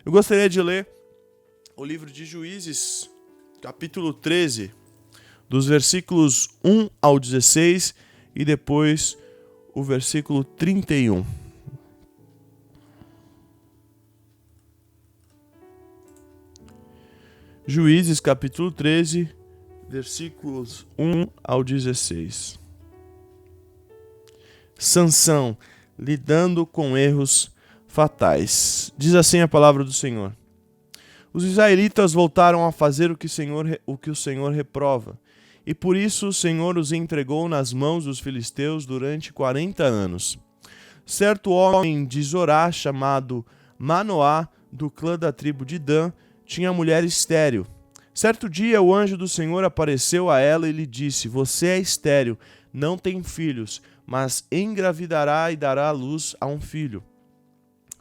Eu gostaria de ler o livro de Juízes, capítulo 13, dos versículos 1 ao 16 e depois o versículo 31. Juízes, capítulo 13, versículos 1 ao 16. Sansão, lidando com erros fatais. Diz assim a palavra do Senhor. Os israelitas voltaram a fazer o que o Senhor reprova, e por isso o Senhor os entregou nas mãos dos filisteus durante 40 anos. Certo homem de Zorá, chamado Manoá, do clã da tribo de Dan, tinha mulher estéril. Certo dia o anjo do Senhor apareceu a ela e lhe disse: Você é estéril, não tem filhos, mas engravidará e dará à luz a um filho.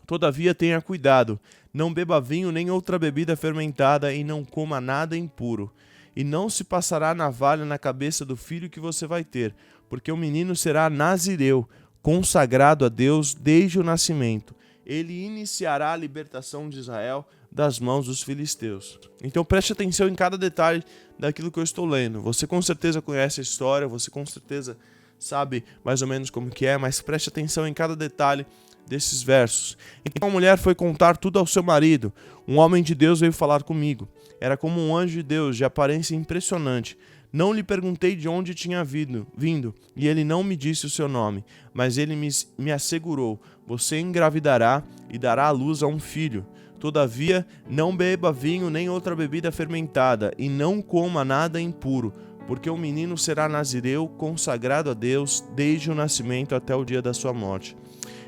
Todavia tenha cuidado, não beba vinho nem outra bebida fermentada e não coma nada impuro. E não se passará navalha na cabeça do filho que você vai ter, porque o menino será nazireu, consagrado a Deus desde o nascimento. Ele iniciará a libertação de Israel das mãos dos filisteus. Então preste atenção em cada detalhe daquilo que eu estou lendo. Você com certeza conhece a história, você com certeza sabe mais ou menos como que é, mas preste atenção em cada detalhe desses versos. Então a mulher foi contar tudo ao seu marido. Um homem de Deus veio falar comigo. Era como um anjo de Deus, de aparência impressionante. Não lhe perguntei de onde tinha vindo, e ele não me disse o seu nome, mas ele me assegurou: você engravidará e dará à luz a um filho. Todavia, não beba vinho nem outra bebida fermentada, e não coma nada impuro, porque o menino será nazireu, consagrado a Deus, desde o nascimento até o dia da sua morte.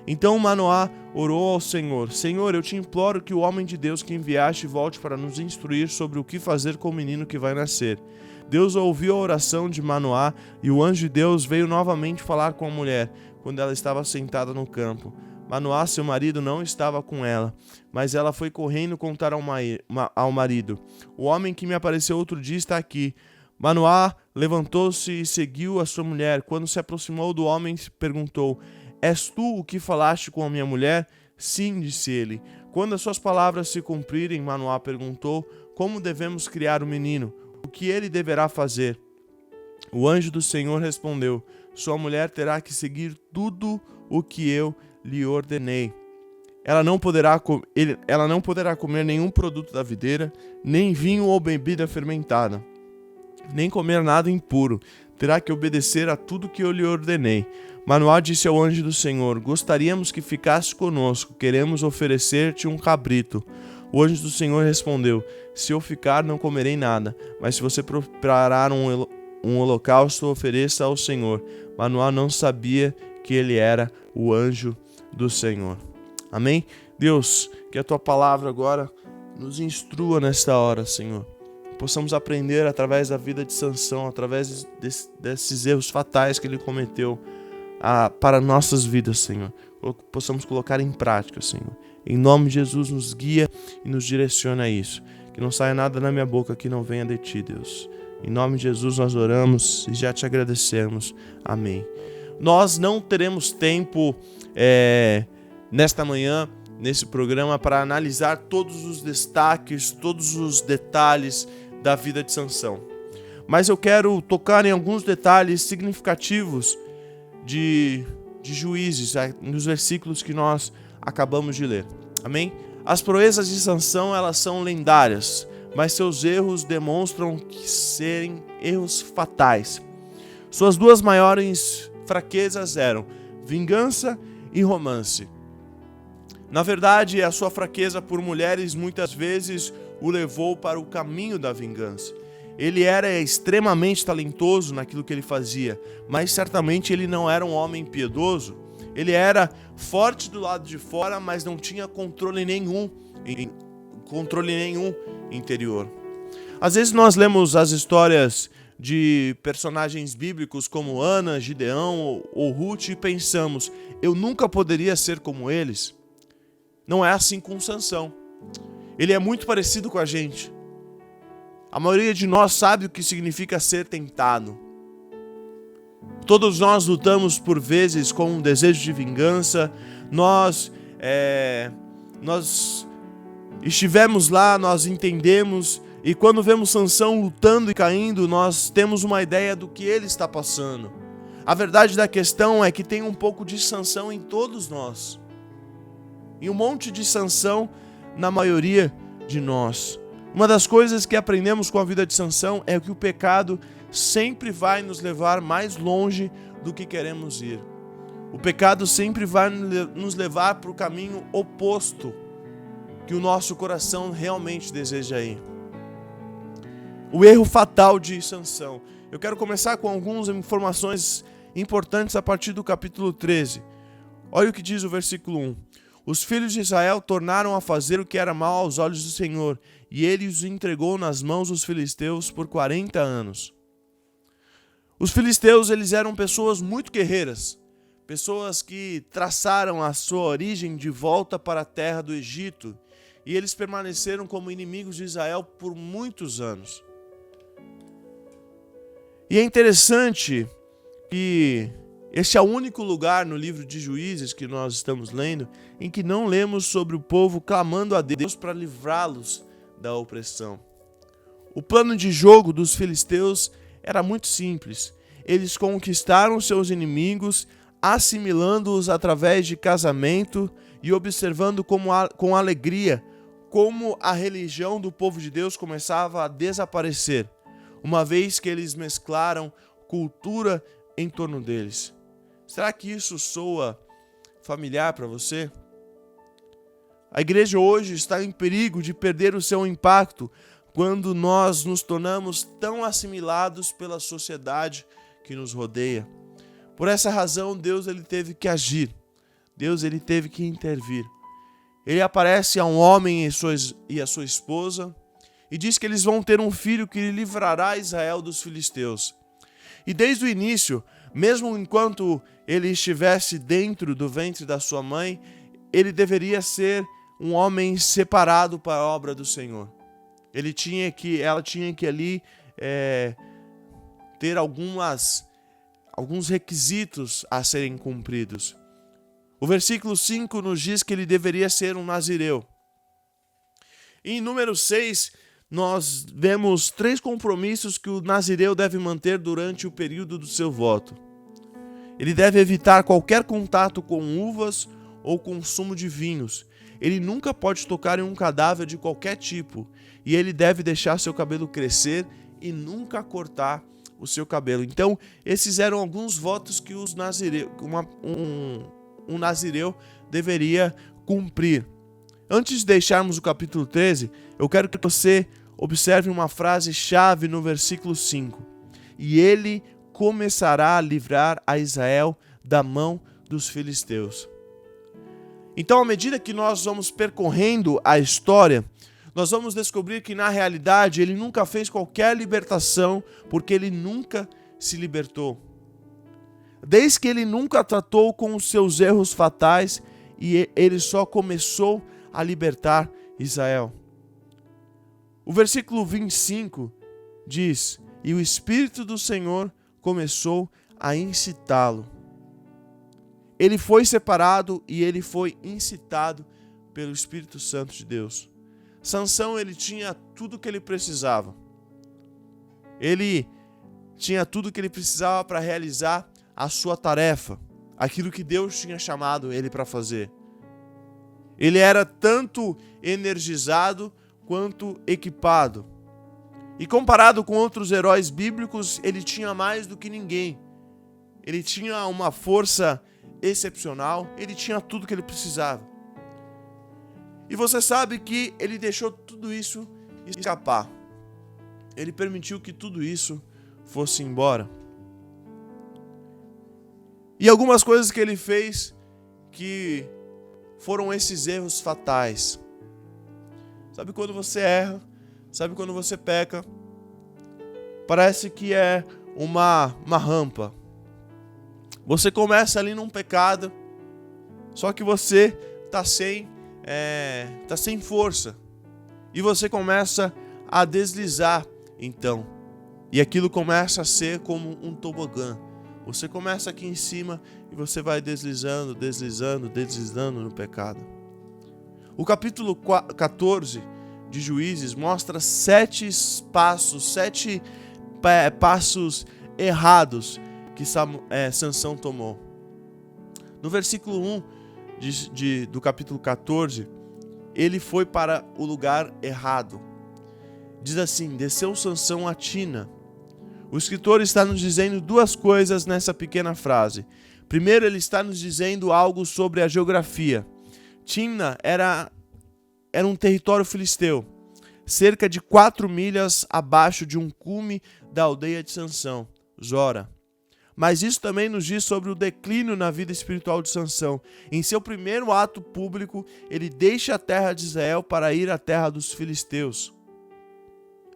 Então Manoá orou ao Senhor: Senhor, eu te imploro que o homem de Deus que enviaste volte para nos instruir sobre o que fazer com o menino que vai nascer. Deus ouviu a oração de Manoá, e o anjo de Deus veio novamente falar com a mulher, quando ela estava sentada no campo. Manoá, seu marido, não estava com ela, mas ela foi correndo contar ao marido: O homem que me apareceu outro dia está aqui. Manoá levantou-se e seguiu a sua mulher. Quando se aproximou do homem, perguntou: És tu o que falaste com a minha mulher? Sim, disse ele. Quando as suas palavras se cumprirem, Manoá perguntou: Como devemos criar o menino? O que ele deverá fazer? O anjo do Senhor respondeu: Sua mulher terá que seguir tudo o que eu lhe ordenei. Ela não poderá comer nenhum produto da videira, nem vinho ou bebida fermentada, nem comer nada impuro. Terá que obedecer a tudo que eu lhe ordenei. Manoá disse ao anjo do Senhor: Gostaríamos que ficasse conosco, queremos oferecer-te um cabrito. O anjo do Senhor respondeu: Se eu ficar, não comerei nada, mas se você preparar um holocausto, ofereça ao Senhor. Manoá não sabia que ele era o anjo do Senhor. Amém? Deus, que a tua palavra agora nos instrua nesta hora, Senhor. Possamos aprender através da vida de Sansão, através desses erros fatais que ele cometeu para nossas vidas, Senhor. Possamos colocar em prática, Senhor. Em nome de Jesus, nos guia e nos direciona a isso. Que não saia nada na minha boca que não venha de ti, Deus. Em nome de Jesus nós oramos e já te agradecemos. Amém. Nós não teremos tempo nesta manhã, nesse programa, para analisar todos os destaques, todos os detalhes da vida de Sansão. Mas eu quero tocar em alguns detalhes significativos de Juízes, nos versículos que nós acabamos de ler. Amém? As proezas de Sansão, elas são lendárias, mas seus erros demonstram que serem erros fatais. Suas duas maiores fraquezas eram vingança e romance. Na verdade, a sua fraqueza por mulheres muitas vezes o levou para o caminho da vingança. Ele era extremamente talentoso naquilo que ele fazia, mas certamente ele não era um homem piedoso. Ele era forte do lado de fora, mas não tinha controle nenhum interior. Às vezes nós lemos as histórias de personagens bíblicos como Ana, Gideão ou Ruth e pensamos: eu nunca poderia ser como eles. Não é assim com Sansão. Ele é muito parecido com a gente. A maioria de nós sabe o que significa ser tentado. Todos nós lutamos por vezes com um desejo de vingança. Nós estivemos lá, nós entendemos, e quando vemos Sansão lutando e caindo, nós temos uma ideia do que ele está passando. A verdade da questão é que tem um pouco de Sansão em todos nós. E um monte de Sansão na maioria de nós. Uma das coisas que aprendemos com a vida de Sansão é que o pecado sempre vai nos levar mais longe do que queremos ir. O pecado sempre vai nos levar para o caminho oposto que o nosso coração realmente deseja ir. O erro fatal de Sansão. Eu quero começar com algumas informações importantes a partir do capítulo 13. Olha o que diz o versículo 1. Os filhos de Israel tornaram a fazer o que era mal aos olhos do Senhor, e ele os entregou nas mãos dos filisteus por 40 anos. Os filisteus, eles eram pessoas muito guerreiras, pessoas que traçaram a sua origem de volta para a terra do Egito, e eles permaneceram como inimigos de Israel por muitos anos. E é interessante que este é o único lugar no livro de Juízes que nós estamos lendo em que não lemos sobre o povo clamando a Deus para livrá-los da opressão. O plano de jogo dos filisteus era muito simples. Eles conquistaram seus inimigos, assimilando-os através de casamento e observando com alegria como a religião do povo de Deus começava a desaparecer, uma vez que eles mesclaram cultura em torno deles. Será que isso soa familiar para você? A igreja hoje está em perigo de perder o seu impacto quando nós nos tornamos tão assimilados pela sociedade que nos rodeia. Por essa razão, Deus ele teve que agir. Deus ele teve que intervir. Ele aparece a um homem e a sua esposa e diz que eles vão ter um filho que livrará Israel dos filisteus. E desde o início, mesmo enquanto ele estivesse dentro do ventre da sua mãe, ele deveria ser um homem separado para a obra do Senhor. Ela tinha que ali ter alguns requisitos a serem cumpridos. O versículo 5 nos diz que ele deveria ser um nazireu. E em número 6, nós vemos 3 compromissos que o nazireu deve manter durante o período do seu voto. Ele deve evitar qualquer contato com uvas ou consumo de vinhos. Ele nunca pode tocar em um cadáver de qualquer tipo. E ele deve deixar seu cabelo crescer e nunca cortar o seu cabelo. Então, esses eram alguns votos que um nazireu deveria cumprir. Antes de deixarmos o capítulo 13, eu quero que você observe uma frase-chave no versículo 5. E ele começará a livrar a Israel da mão dos filisteus. Então, à medida que nós vamos percorrendo a história, nós vamos descobrir que, na realidade, ele nunca fez qualquer libertação, porque ele nunca se libertou. Desde que ele nunca tratou com os seus erros fatais, e ele só começou a libertar Israel. O versículo 25 diz: e o Espírito do Senhor começou a incitá-lo. Ele foi separado e ele foi incitado pelo Espírito Santo de Deus. Sansão, ele tinha tudo o que ele precisava. Ele tinha tudo o que ele precisava para realizar a sua tarefa, aquilo que Deus tinha chamado ele para fazer. Ele era tanto energizado quanto equipado. E comparado com outros heróis bíblicos, ele tinha mais do que ninguém. Ele tinha uma força excepcional, ele tinha tudo que ele precisava. E você sabe que ele deixou tudo isso escapar. Ele permitiu que tudo isso fosse embora. E algumas coisas que ele fez que foram esses erros fatais. Sabe quando você erra? Sabe quando você peca? Parece que é uma rampa. Você começa ali num pecado, só que você tá sem força. E você começa a deslizar, então. E aquilo começa a ser como um tobogã. Você começa aqui em cima e você vai deslizando no pecado. O capítulo 14 de Juízes mostra 7 passos errados que Sansão tomou. No versículo 1 do capítulo 14, ele foi para o lugar errado. Diz assim: desceu Sansão a Tina. O escritor está nos dizendo duas coisas nessa pequena frase. Primeiro, ele está nos dizendo algo sobre a geografia. Timna era um território filisteu, cerca de 4 milhas abaixo de um cume da aldeia de Sansão, Zora. Mas isso também nos diz sobre o declínio na vida espiritual de Sansão. Em seu primeiro ato público, ele deixa a terra de Israel para ir à terra dos filisteus.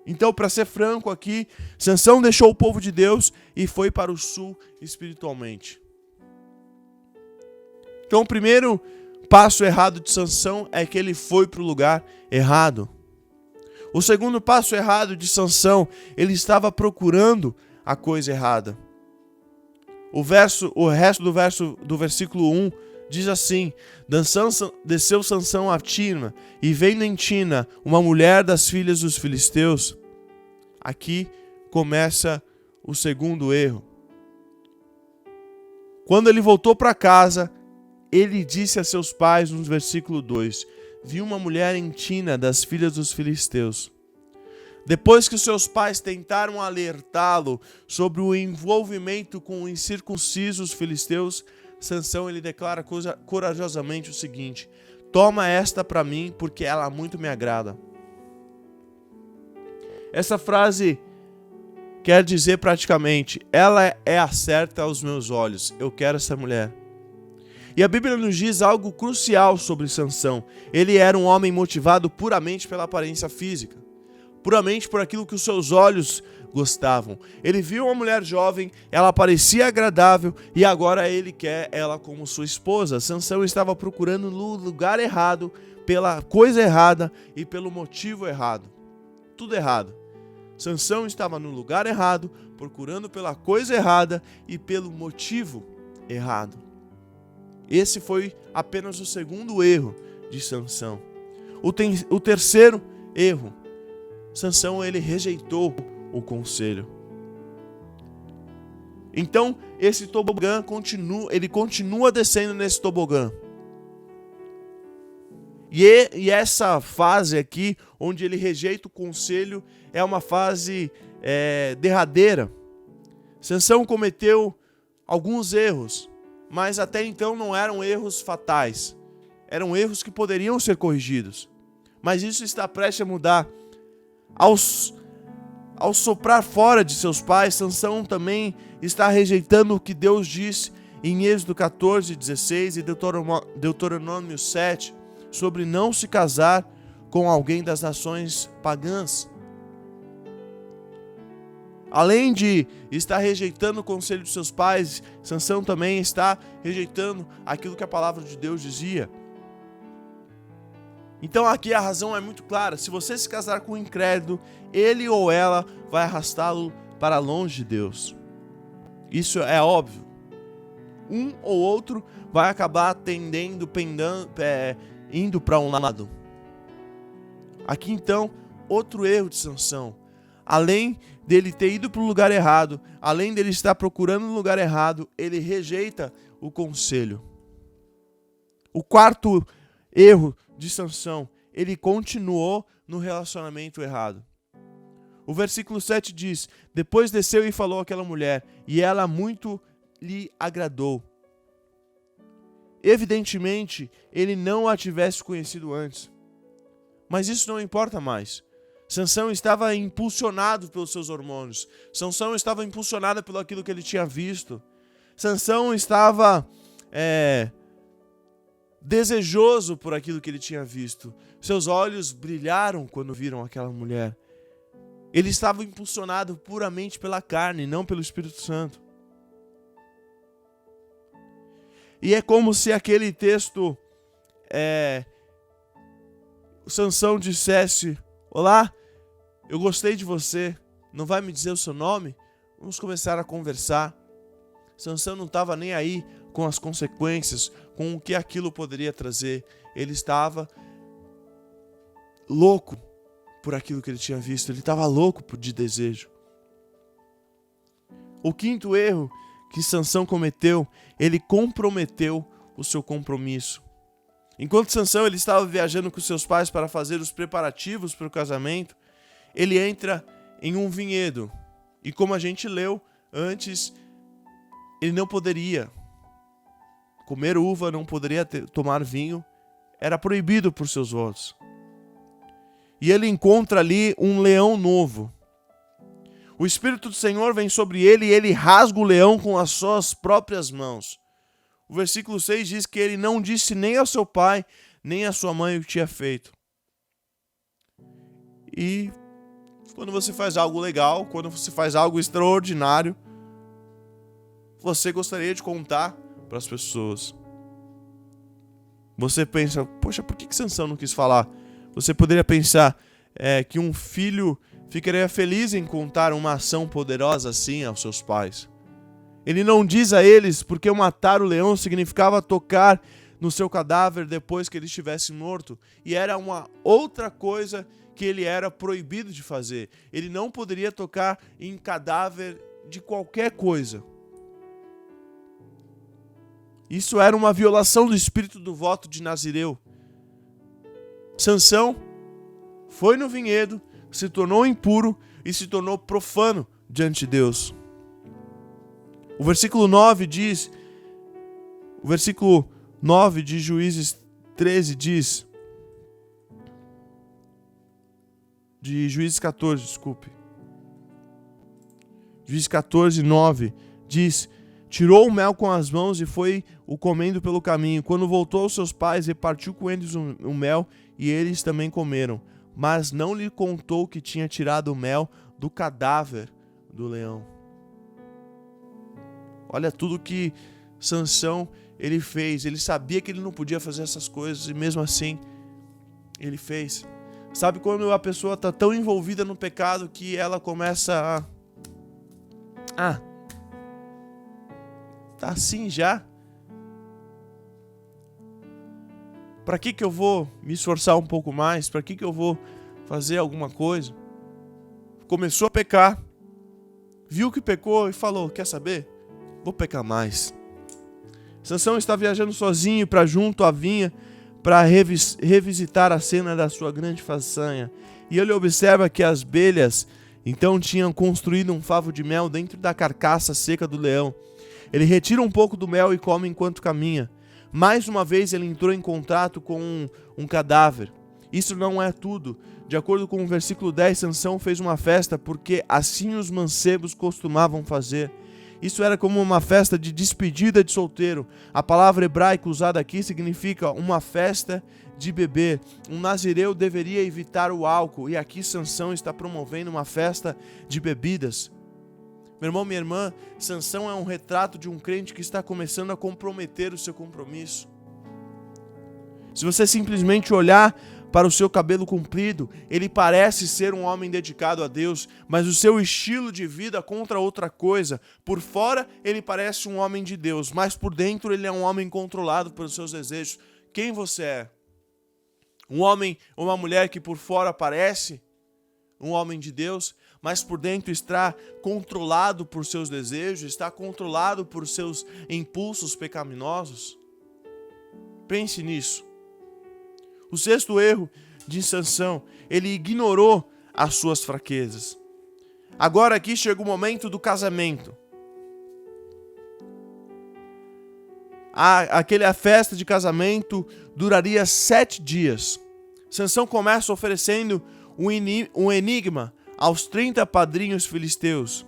Então, para ser franco aqui, Sansão deixou o povo de Deus e foi para o sul espiritualmente. Então, o primeiro passo errado de Sansão é que ele foi para o lugar errado. O segundo passo errado de Sansão, ele estava procurando a coisa errada. O resto do versículo 1 diz assim: desceu Sansão a Tina, e vendo em Tina uma mulher das filhas dos filisteus. Aqui começa o segundo erro. Quando ele voltou para casa, ele disse a seus pais, no versículo 2, vi uma mulher em Tina das filhas dos filisteus. Depois que seus pais tentaram alertá-lo sobre o envolvimento com os incircuncisos filisteus, Sansão ele declara corajosamente o seguinte: toma esta para mim, porque ela muito me agrada. Essa frase quer dizer praticamente: ela é a certa aos meus olhos, eu quero essa mulher. E a Bíblia nos diz algo crucial sobre Sansão. Ele era um homem motivado puramente pela aparência física, puramente por aquilo que os seus olhos gostavam. Ele viu uma mulher jovem, ela parecia agradável e agora ele quer ela como sua esposa. Sansão estava procurando no lugar errado, pela coisa errada e pelo motivo errado. Tudo errado. Sansão estava no lugar errado, procurando pela coisa errada e pelo motivo errado. Esse foi apenas o segundo erro de Sansão. O terceiro erro: Sansão ele rejeitou o conselho. Então esse tobogã continua descendo nesse tobogã. E essa fase aqui, onde ele rejeita o conselho, é uma fase derradeira. Sansão cometeu alguns erros, mas até então não eram erros fatais. Eram erros que poderiam ser corrigidos. Mas isso está prestes a mudar. Ao soprar fora de seus pais, Sansão também está rejeitando o que Deus diz em Êxodo 14, 16 e Deuteronômio 7, sobre não se casar com alguém das nações pagãs. Além de estar rejeitando o conselho de seus pais, Sansão também está rejeitando aquilo que a palavra de Deus dizia. Então aqui a razão é muito clara: se você se casar com um incrédulo, ele ou ela vai arrastá-lo para longe de Deus. Isso é óbvio. Um ou outro vai acabar indo para um lado. Aqui então, outro erro de Sansão. Além dele ter ido para o lugar errado, além dele estar procurando um lugar errado, ele rejeita o conselho. O quarto erro de Sansão: ele continuou no relacionamento errado. O versículo 7 diz: depois desceu e falou àquela mulher, e ela muito lhe agradou. Evidentemente, ele não a tivesse conhecido antes. Mas isso não importa mais. Sansão estava impulsionado pelos seus hormônios. Sansão estava impulsionado pelo aquilo que ele tinha visto. Sansão estava desejoso por aquilo que ele tinha visto. Seus olhos brilharam quando viram aquela mulher. Ele estava impulsionado puramente pela carne, não pelo Espírito Santo. E é como se aquele texto, Sansão dissesse: olá, eu gostei de você, não vai me dizer o seu nome? Vamos começar a conversar. Sansão não estava nem aí com as consequências, com o que aquilo poderia trazer. Ele estava louco por aquilo que ele tinha visto. Ele estava louco de desejo. O quinto erro que Sansão cometeu, ele comprometeu o seu compromisso. Enquanto Sansão ele estava viajando com seus pais para fazer os preparativos para o casamento, ele entra em um vinhedo. E como a gente leu antes, ele não poderia comer uva, não poderia tomar vinho, era proibido por seus votos. E ele encontra ali um leão novo. O Espírito do Senhor vem sobre ele e ele rasga o leão com as suas próprias mãos. O versículo 6 diz que ele não disse nem ao seu pai, nem à sua mãe o que tinha feito. E quando você faz algo legal, quando você faz algo extraordinário, você gostaria de contar para as pessoas. Você pensa, poxa, por que Sansão não quis falar? Você poderia pensar que um filho ficaria feliz em contar uma ação poderosa assim aos seus pais. Ele não diz a eles porque matar o leão significava tocar no seu cadáver depois que ele estivesse morto. E era uma outra coisa que ele era proibido de fazer. Ele não poderia tocar em cadáver de qualquer coisa. Isso era uma violação do espírito do voto de Nazireu. Sansão foi no vinhedo, se tornou impuro e se tornou profano diante de Deus. O versículo 9 diz, o versículo 9 de Juízes 13 diz, de Juízes 14, desculpe. Juízes 14, 9 diz: tirou o mel com as mãos e foi o comendo pelo caminho. Quando voltou aos seus pais, repartiu com eles o mel e eles também comeram. Mas não lhe contou que tinha tirado o mel do cadáver do leão. Olha tudo que Sansão ele fez. Ele sabia que ele não podia fazer essas coisas e mesmo assim ele fez. Sabe quando a pessoa está tão envolvida no pecado que ela começa a... tá assim já? Para que eu vou me esforçar um pouco mais? Para que eu vou fazer alguma coisa? Começou a pecar, viu que pecou e falou, quer saber? Vou pecar mais. Sansão está viajando sozinho para junto à vinha para revisitar a cena da sua grande façanha. E ele observa que as abelhas então tinham construído um favo de mel dentro da carcaça seca do leão. Ele retira um pouco do mel e come enquanto caminha. Mais uma vez ele entrou em contato com um cadáver. Isso não é tudo. De acordo com o versículo 10, Sansão fez uma festa porque assim os mancebos costumavam fazer. Isso era como uma festa de despedida de solteiro. A palavra hebraica usada aqui significa uma festa de beber. Um nazireu deveria evitar o álcool e aqui Sansão está promovendo uma festa de bebidas. Meu irmão, minha irmã, Sansão é um retrato de um crente que está começando a comprometer o seu compromisso. Se você simplesmente olhar para o seu cabelo comprido, ele parece ser um homem dedicado a Deus, mas o seu estilo de vida conta outra coisa. Por fora, ele parece um homem de Deus, mas por dentro ele é um homem controlado pelos seus desejos. Quem você é? Um homem ou uma mulher que por fora parece um homem de Deus, mas por dentro está controlado por seus desejos, está controlado por seus impulsos pecaminosos? Pense nisso. O sexto erro de Sansão, ele ignorou as suas fraquezas. Agora aqui chega o momento do casamento. A festa de casamento duraria 7 dias. Sansão começa oferecendo um enigma aos 30 padrinhos filisteus.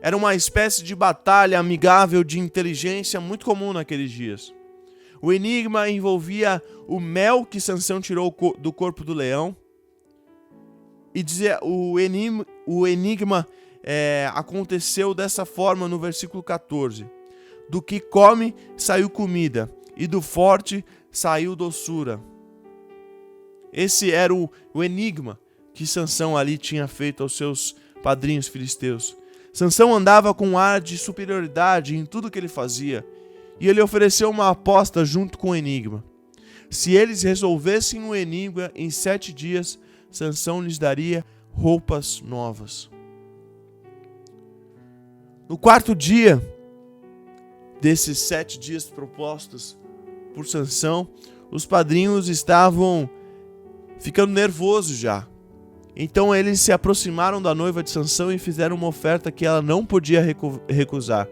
Era uma espécie de batalha amigável de inteligência muito comum naqueles dias. O enigma envolvia o mel que Sansão tirou do corpo do leão. E dizia, o enigma aconteceu dessa forma no versículo 14. Do que come saiu comida, e do forte saiu doçura. Esse era o enigma que Sansão ali tinha feito aos seus padrinhos filisteus. Sansão andava com um ar de superioridade em tudo que ele fazia. E ele ofereceu uma aposta junto com o enigma. Se eles resolvessem o enigma em 7 dias, Sansão lhes daria roupas novas. No 4º dia desses 7 dias propostos por Sansão, os padrinhos estavam ficando nervosos já. Então eles se aproximaram da noiva de Sansão e fizeram uma oferta que ela não podia recusar.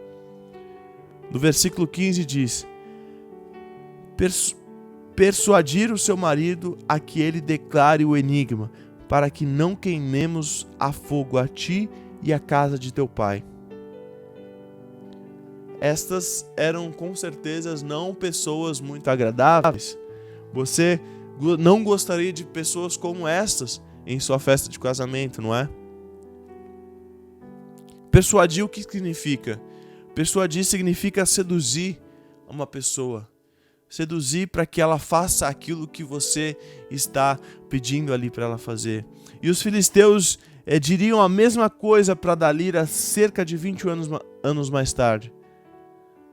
No versículo 15 diz: persuadir o seu marido a que ele declare o enigma, para que não queimemos a fogo a ti e a casa de teu pai. Estas eram com certeza não pessoas muito agradáveis. Você não gostaria de pessoas como estas em sua festa de casamento, não é? Persuadir, o que significa? Persuadir significa seduzir uma pessoa. Seduzir para que ela faça aquilo que você está pedindo ali para ela fazer. E os filisteus diriam a mesma coisa para Dalila cerca de 20 anos mais tarde.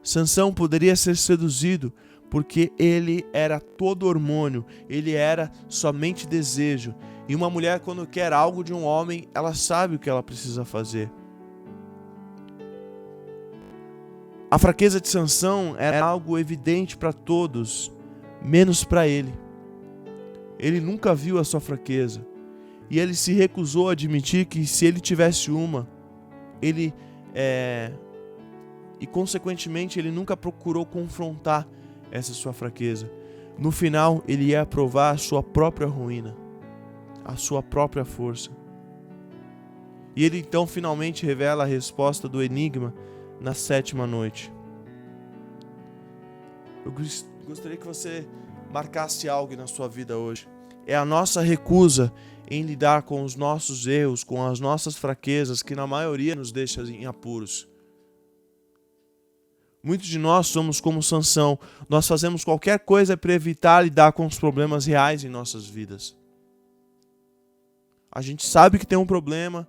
Sansão poderia ser seduzido porque ele era todo hormônio, ele era somente desejo. E uma mulher, quando quer algo de um homem, ela sabe o que ela precisa fazer. A fraqueza de Sansão era algo evidente para todos, menos para ele. Ele nunca viu a sua fraqueza. E ele se recusou a admitir que se ele tivesse uma, e consequentemente ele nunca procurou confrontar essa sua fraqueza. No final, ele ia provar a sua própria ruína, a sua própria força. E ele então finalmente revela a resposta do enigma na 7ª noite. Eu gostaria que você marcasse algo na sua vida hoje. É a nossa recusa em lidar com os nossos erros, com as nossas fraquezas, que na maioria nos deixa em apuros. Muitos de nós somos como Sansão. Nós fazemos qualquer coisa para evitar lidar com os problemas reais em nossas vidas. A gente sabe que tem um problema,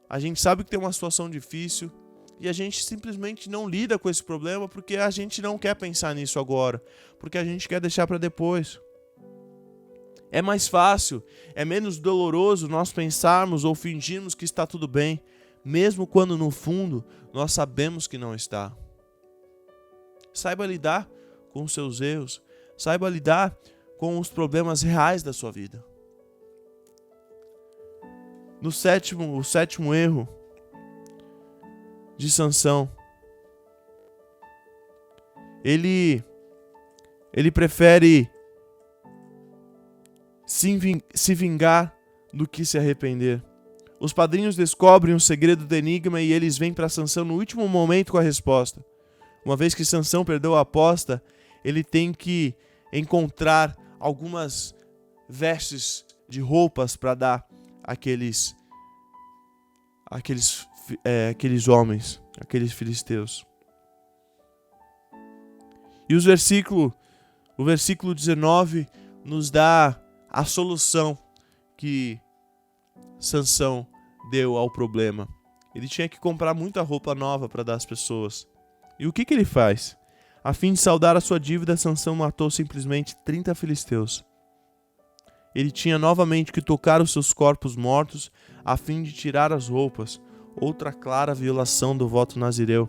a gente sabe que tem uma situação difícil, e a gente simplesmente não lida com esse problema porque a gente não quer pensar nisso agora, porque a gente quer deixar para depois. É mais fácil, é menos doloroso nós pensarmos ou fingirmos que está tudo bem, mesmo quando no fundo nós sabemos que não está. Saiba lidar com os seus erros, saiba lidar com os problemas reais da sua vida. O sétimo erro de Sansão, ele prefere se vingar do que se arrepender. Os padrinhos descobrem o segredo do enigma e eles vêm para Sansão no último momento com a resposta. Uma vez que Sansão perdeu a aposta, ele tem que encontrar algumas vestes de roupas para dar àqueles homens, aqueles filisteus. E o versículo 19 nos dá a solução que Sansão deu ao problema. Ele tinha que comprar muita roupa nova para dar às pessoas. E o que ele faz? A fim de saldar a sua dívida, Sansão matou simplesmente 30 filisteus. Ele tinha novamente que tocar os seus corpos mortos a fim de tirar as roupas, outra clara violação do voto nazireu.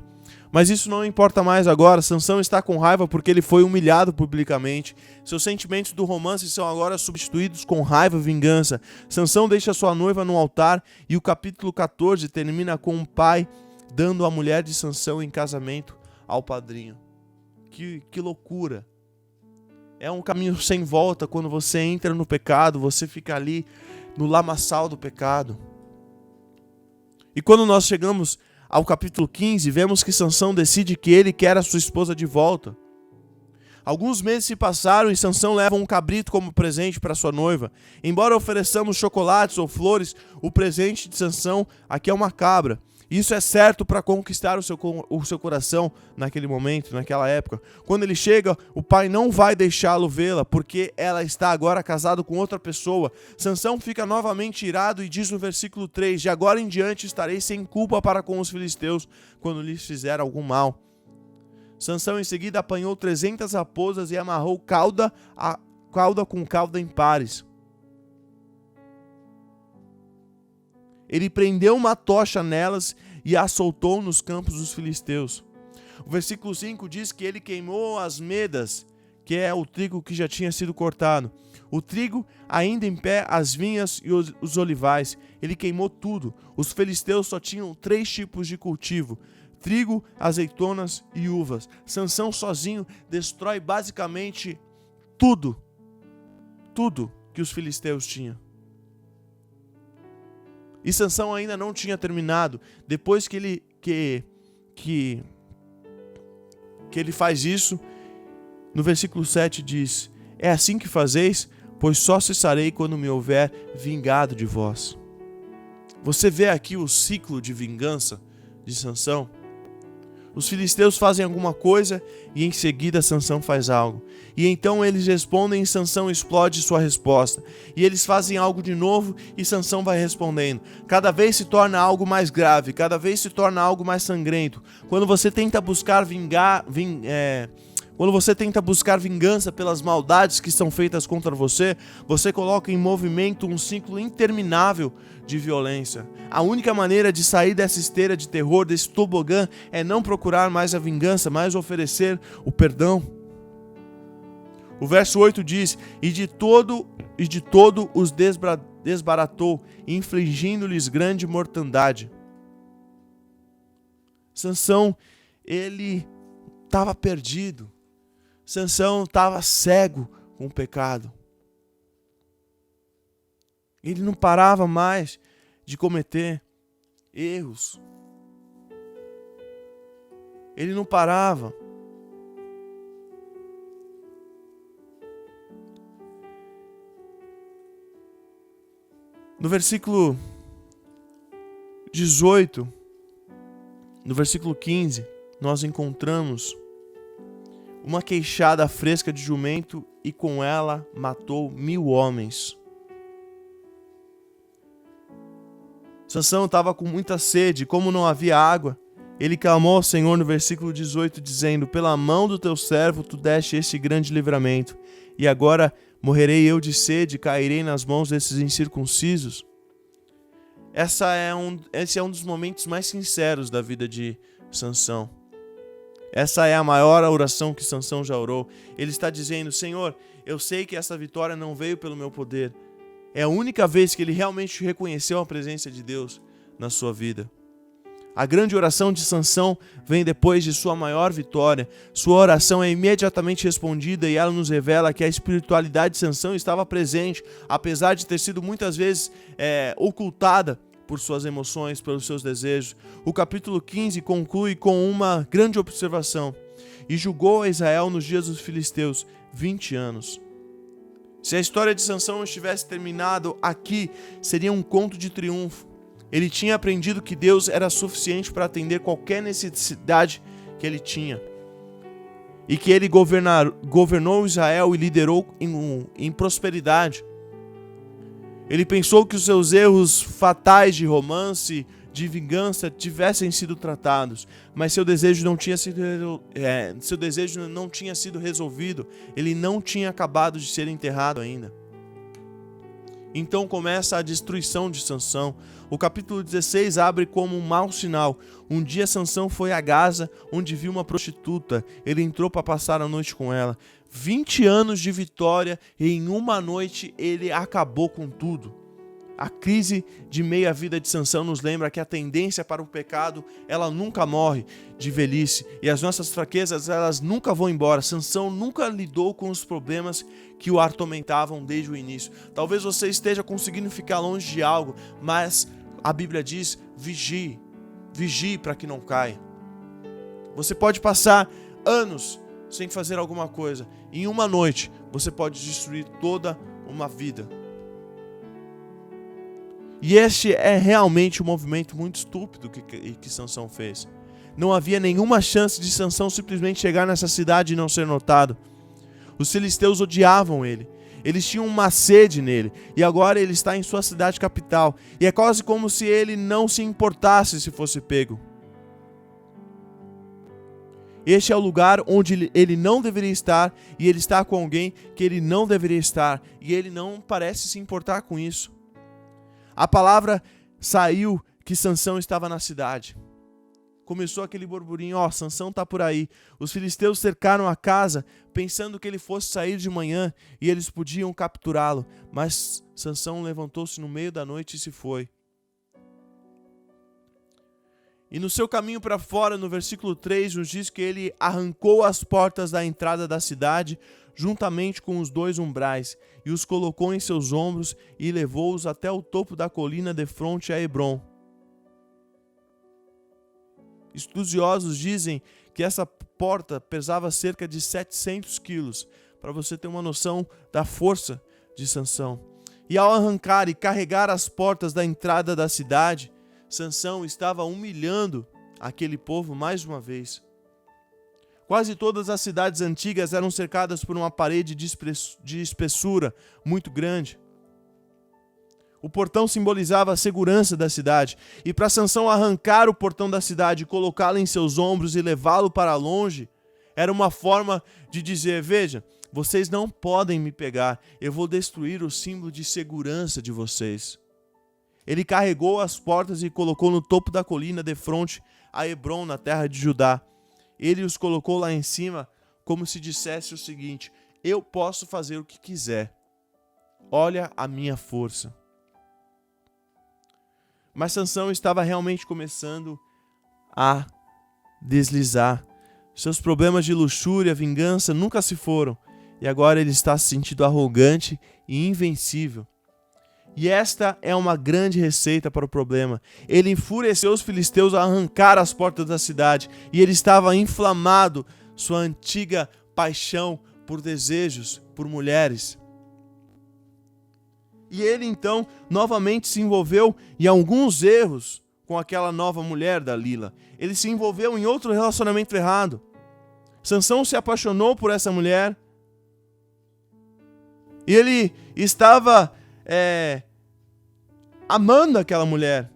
Mas isso não importa mais agora. Sansão está com raiva porque ele foi humilhado publicamente. Seus sentimentos do romance são agora substituídos com raiva e vingança. Sansão deixa sua noiva no altar e o capítulo 14 termina com um pai dando a mulher de Sansão em casamento ao padrinho. Que loucura! É um caminho sem volta. Quando você entra no pecado, você fica ali no lamaçal do pecado. E quando nós chegamos ao capítulo 15, vemos que Sansão decide que ele quer a sua esposa de volta. Alguns meses se passaram e Sansão leva um cabrito como presente para sua noiva. Embora ofereçamos chocolates ou flores, o presente de Sansão aqui é uma cabra. Isso é certo para conquistar o seu coração naquele momento, naquela época. Quando ele chega, o pai não vai deixá-lo vê-la, porque ela está agora casada com outra pessoa. Sansão fica novamente irado e diz no versículo 3, de agora em diante estarei sem culpa para com os filisteus, quando lhes fizer algum mal. Sansão em seguida apanhou 300 raposas e amarrou cauda com cauda em pares. Ele prendeu uma tocha nelas e a soltou nos campos dos filisteus. O versículo 5 diz que ele queimou as medas, que é o trigo que já tinha sido cortado. O trigo ainda em pé, as vinhas e os olivais. Ele queimou tudo. Os filisteus só tinham 3 tipos de cultivo: trigo, azeitonas e uvas. Sansão sozinho destrói basicamente tudo que os filisteus tinham. E Sansão ainda não tinha terminado. Depois que ele faz isso, no versículo 7 diz: é assim que fazeis, pois só cessarei quando me houver vingado de vós. Você vê aqui o ciclo de vingança de Sansão? Os filisteus fazem alguma coisa e em seguida Sansão faz algo. E então eles respondem e Sansão explode sua resposta. E eles fazem algo de novo e Sansão vai respondendo. Cada vez se torna algo mais grave, cada vez se torna algo mais sangrento. Quando você tenta buscar vingança pelas maldades que são feitas contra você, você coloca em movimento um ciclo interminável de violência. A única maneira de sair dessa esteira de terror, desse tobogã, é não procurar mais a vingança, mas oferecer o perdão. O verso 8 diz: e de todo os desbaratou, infligindo-lhes grande mortandade. Sansão, ele estava perdido. Sansão estava cego com o pecado. Ele não parava mais de cometer erros. Ele não parava. No versículo 18, no versículo 15, nós encontramos uma queixada fresca de jumento e com ela matou 1000 homens. Sansão estava com muita sede, como não havia água, ele clamou ao Senhor no versículo 18, dizendo: pela mão do teu servo tu deste este grande livramento, e agora morrerei eu de sede, cairei nas mãos desses incircuncisos. Esse é um dos momentos mais sinceros da vida de Sansão. Essa é a maior oração que Sansão já orou. Ele está dizendo: Senhor, eu sei que essa vitória não veio pelo meu poder. É a única vez que ele realmente reconheceu a presença de Deus na sua vida. A grande oração de Sansão vem depois de sua maior vitória. Sua oração é imediatamente respondida e ela nos revela que a espiritualidade de Sansão estava presente, apesar de ter sido muitas vezes ocultada por suas emoções, pelos seus desejos. O capítulo 15 conclui com uma grande observação: e julgou a Israel nos dias dos filisteus 20 anos. Se a história de Sansão não estivesse terminado aqui, seria um conto de triunfo. Ele tinha aprendido que Deus era suficiente para atender qualquer necessidade que ele tinha. E que ele governou Israel e liderou em prosperidade. Ele pensou que os seus erros fatais de romance, de vingança, tivessem sido tratados, mas seu desejo não tinha sido resolvido. Ele não tinha acabado de ser enterrado ainda. Então começa a destruição de Sansão. O capítulo 16 abre como um mau sinal. Um dia Sansão foi a Gaza, onde viu uma prostituta. Ele entrou para passar a noite com ela. 20 anos de vitória e em uma noite ele acabou com tudo. A crise de meia-vida de Sansão nos lembra que a tendência para o pecado, ela nunca morre de velhice. E as nossas fraquezas, elas nunca vão embora. Sansão nunca lidou com os problemas que o atormentavam desde o início. Talvez você esteja conseguindo ficar longe de algo, mas a Bíblia diz: vigie. Vigie para que não caia. Você pode passar anos sem fazer alguma coisa. Em uma noite, você pode destruir toda uma vida. E este é realmente um movimento muito estúpido que Sansão fez. Não havia nenhuma chance de Sansão simplesmente chegar nessa cidade e não ser notado. Os filisteus odiavam ele. Eles tinham uma sede nele. E agora ele está em sua cidade capital. E é quase como se ele não se importasse se fosse pego. Este é o lugar onde ele não deveria estar, e ele está com alguém que ele não deveria estar, e ele não parece se importar com isso. A palavra saiu que Sansão estava na cidade. Começou aquele burburinho, Sansão está por aí. Os filisteus cercaram a casa, pensando que ele fosse sair de manhã e eles podiam capturá-lo. Mas Sansão levantou-se no meio da noite e se foi. E no seu caminho para fora, no versículo 3, nos diz que ele arrancou as portas da entrada da cidade, juntamente com os 2 umbrais, e os colocou em seus ombros e levou-os até o topo da colina defronte a Hebrom. Estudiosos dizem que essa porta pesava cerca de 700 quilos, para você ter uma noção da força de Sansão. E ao arrancar e carregar as portas da entrada da cidade, Sansão estava humilhando aquele povo mais uma vez. Quase todas as cidades antigas eram cercadas por uma parede de espessura muito grande. O portão simbolizava a segurança da cidade, e para Sansão arrancar o portão da cidade, colocá-lo em seus ombros e levá-lo para longe, era uma forma de dizer: veja, vocês não podem me pegar, eu vou destruir o símbolo de segurança de vocês. Ele carregou as portas e colocou no topo da colina defronte a Hebrom, na terra de Judá. Ele os colocou lá em cima como se dissesse o seguinte: eu posso fazer o que quiser. Olha a minha força. Mas Sansão estava realmente começando a deslizar. Seus problemas de luxúria, vingança nunca se foram. E agora ele está se sentindo arrogante e invencível. E esta é uma grande receita para o problema. Ele enfureceu os filisteus a arrancar as portas da cidade. E ele estava inflamado, sua antiga paixão por desejos, por mulheres. E ele então novamente se envolveu em alguns erros com aquela nova mulher, Dalila. Ele se envolveu em outro relacionamento errado. Sansão se apaixonou por essa mulher. E ele estava amando aquela mulher.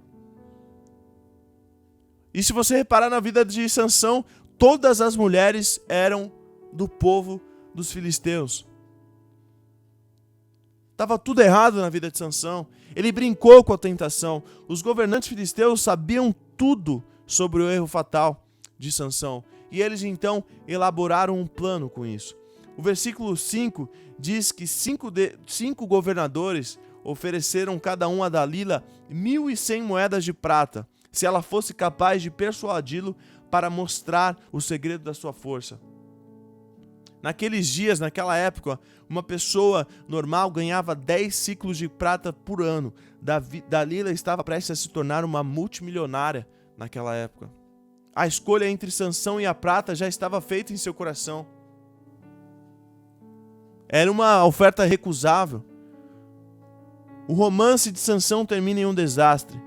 E se você reparar na vida de Sansão, todas as mulheres eram do povo dos filisteus. Estava tudo errado na vida de Sansão. Ele brincou com a tentação. Os governantes filisteus sabiam tudo sobre o erro fatal de Sansão. E eles então elaboraram um plano com isso. O versículo 5 diz que cinco governadores ofereceram cada um a Dalila 1.100 moedas de prata, se ela fosse capaz de persuadi-lo para mostrar o segredo da sua força. Naqueles dias, naquela época, uma pessoa normal ganhava 10 ciclos de prata por ano. Dalila estava prestes a se tornar uma multimilionária naquela época. A escolha entre Sansão e a prata já estava feita em seu coração. Era uma oferta recusável. O romance de Sansão termina em um desastre.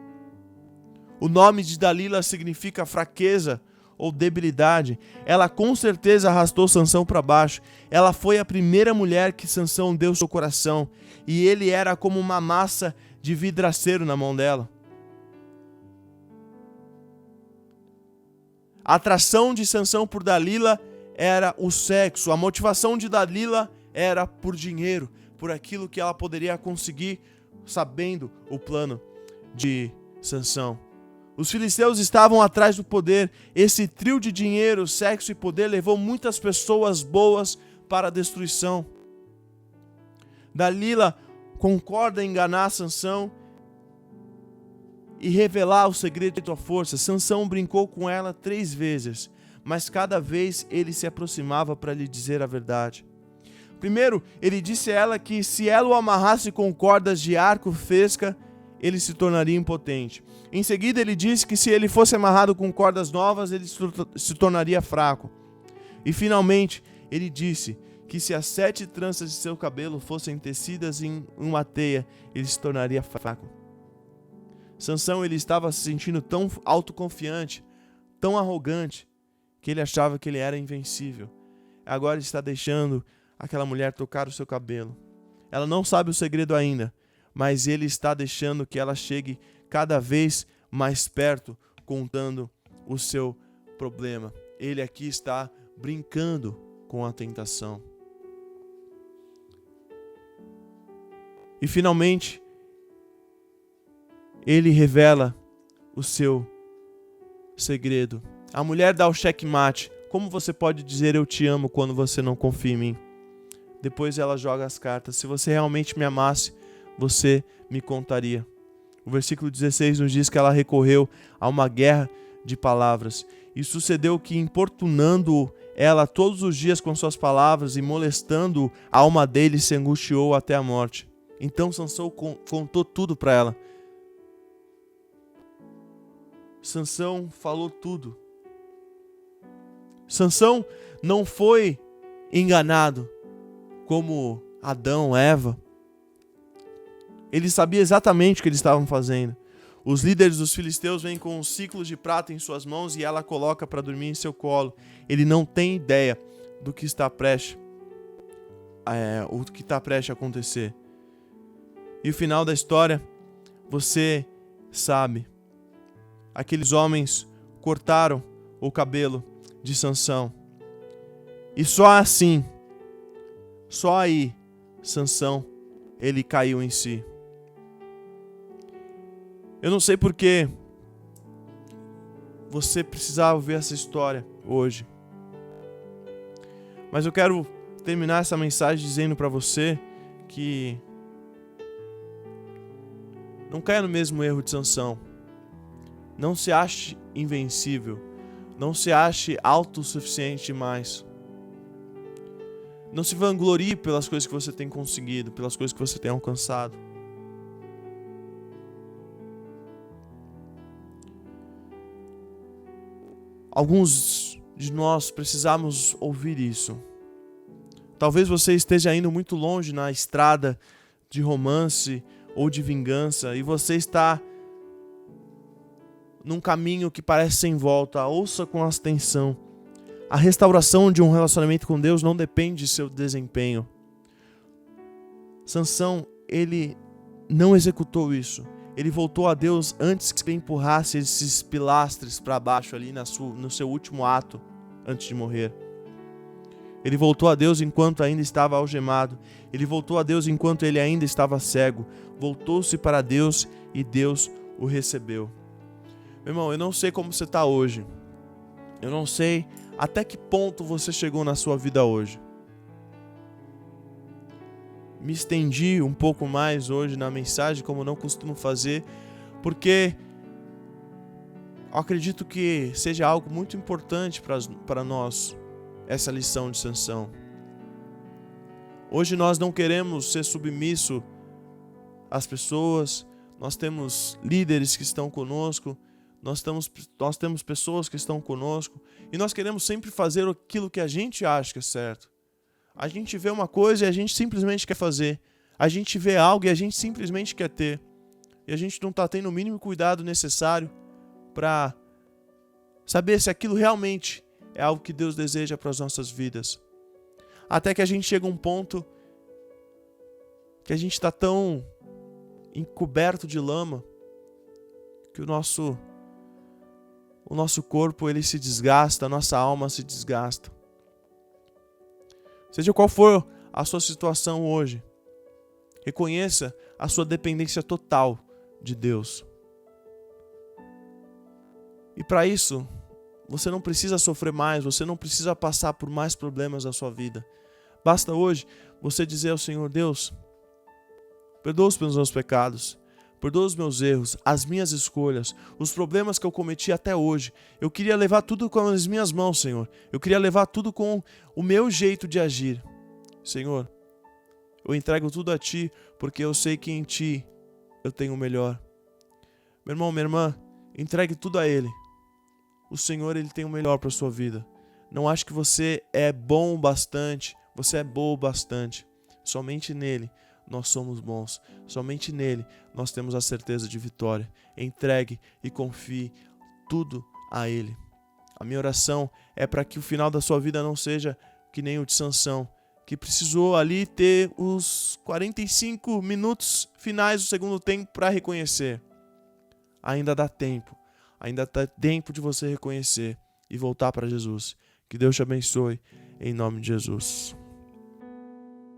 O nome de Dalila significa fraqueza ou debilidade. Ela com certeza arrastou Sansão para baixo. Ela foi a primeira mulher que Sansão deu seu coração, e ele era como uma massa de vidraceiro na mão dela. A atração de Sansão por Dalila era o sexo. A motivação de Dalila era por dinheiro, por aquilo que ela poderia conseguir sabendo o plano de Sansão. Os filisteus estavam atrás do poder. Esse trio de dinheiro, sexo e poder levou muitas pessoas boas para a destruição. Dalila concorda em enganar Sansão e revelar o segredo de sua força. Sansão brincou com ela 3 vezes, mas cada vez ele se aproximava para lhe dizer a verdade. Primeiro, ele disse a ela que se ela o amarrasse com cordas de arco fresca, ele se tornaria impotente. Em seguida, ele disse que se ele fosse amarrado com cordas novas, ele se tornaria fraco. E finalmente, ele disse que se as 7 tranças de seu cabelo fossem tecidas em uma teia, ele se tornaria fraco. Sansão, ele estava se sentindo tão autoconfiante, tão arrogante, que ele achava que ele era invencível. Agora ele está deixando aquela mulher tocar o seu cabelo. Ela não sabe o segredo ainda, mas ele está deixando que ela chegue cada vez mais perto, contando o seu problema. ele aqui está brincando com a tentação. E finalmente, ele revela o seu segredo. A mulher dá o checkmate. Como você pode dizer eu te amo quando você não confia em mim? Depois ela joga as cartas. Se você realmente me amasse, você me contaria. O versículo 16 nos diz que ela recorreu a uma guerra de palavras. E sucedeu que, importunando ela todos os dias com suas palavras e molestando a alma dele, se angustiou até a morte. Então Sansão contou tudo para ela. Sansão falou tudo. Sansão não foi enganado como Adão, Eva. Ele sabia exatamente o que eles estavam fazendo. Os líderes dos filisteus vêm com um ciclo de prata em suas mãos e ela coloca para dormir em seu colo. Ele não tem ideia do que está prestes a acontecer. E o final da história, você sabe. Aqueles homens cortaram o cabelo de Sansão. E só assim, só aí, Sansão, ele caiu em si. Eu não sei por que você precisava ouvir essa história hoje. Mas eu quero terminar essa mensagem dizendo para você que não caia no mesmo erro de Sansão. Não se ache invencível. Não se ache autossuficiente demais. Não se vanglorie pelas coisas que você tem conseguido, pelas coisas que você tem alcançado. Alguns de nós precisamos ouvir isso. Talvez você esteja indo muito longe na estrada de romance ou de vingança e você está num caminho que parece sem volta. Ouça com atenção. A restauração de um relacionamento com Deus não depende de seu desempenho. Sansão, ele não executou isso. Ele voltou a Deus antes que ele empurrasse esses pilastres para baixo ali no seu último ato, antes de morrer. Ele voltou a Deus enquanto ainda estava algemado. Ele voltou a Deus enquanto ele ainda estava cego. Voltou-se para Deus e Deus o recebeu. Meu irmão, eu não sei como você está hoje. Eu não sei até que ponto você chegou na sua vida hoje. Me estendi um pouco mais hoje na mensagem, como não costumo fazer, porque eu acredito que seja algo muito importante para nós, essa lição de Sansão. Hoje nós não queremos ser submissos às pessoas, nós temos líderes que estão conosco, nós temos pessoas que estão conosco, e nós queremos sempre fazer aquilo que a gente acha que é certo. A gente vê uma coisa e a gente simplesmente quer fazer. A gente vê algo e a gente simplesmente quer ter. E a gente não está tendo o mínimo cuidado necessário para saber se aquilo realmente é algo que Deus deseja para as nossas vidas. Até que a gente chega a um ponto que a gente está tão encoberto de lama que o nosso corpo ele se desgasta, a nossa alma se desgasta. Seja qual for a sua situação hoje, reconheça a sua dependência total de Deus. E para isso, você não precisa sofrer mais, você não precisa passar por mais problemas na sua vida. Basta hoje você dizer ao Senhor: Deus, perdoa os meus pecados, perdoa os meus erros, as minhas escolhas, os problemas que eu cometi até hoje. Eu queria levar tudo com as minhas mãos, Senhor. Eu queria levar tudo com o meu jeito de agir. Senhor, eu entrego tudo a Ti, porque eu sei que em Ti eu tenho o melhor. Meu irmão, minha irmã, entregue tudo a Ele. O Senhor, Ele tem o melhor para a sua vida. Não ache que você é bom o bastante, você é boa o bastante. Somente nele nós somos bons. Somente nele nós temos a certeza de vitória. Entregue e confie tudo a Ele. A minha oração é para que o final da sua vida não seja que nem o de Sansão, que precisou ali ter os 45 minutos finais do segundo tempo para reconhecer. Ainda dá tempo de você reconhecer. e voltar para Jesus. Que Deus te abençoe, em nome de Jesus.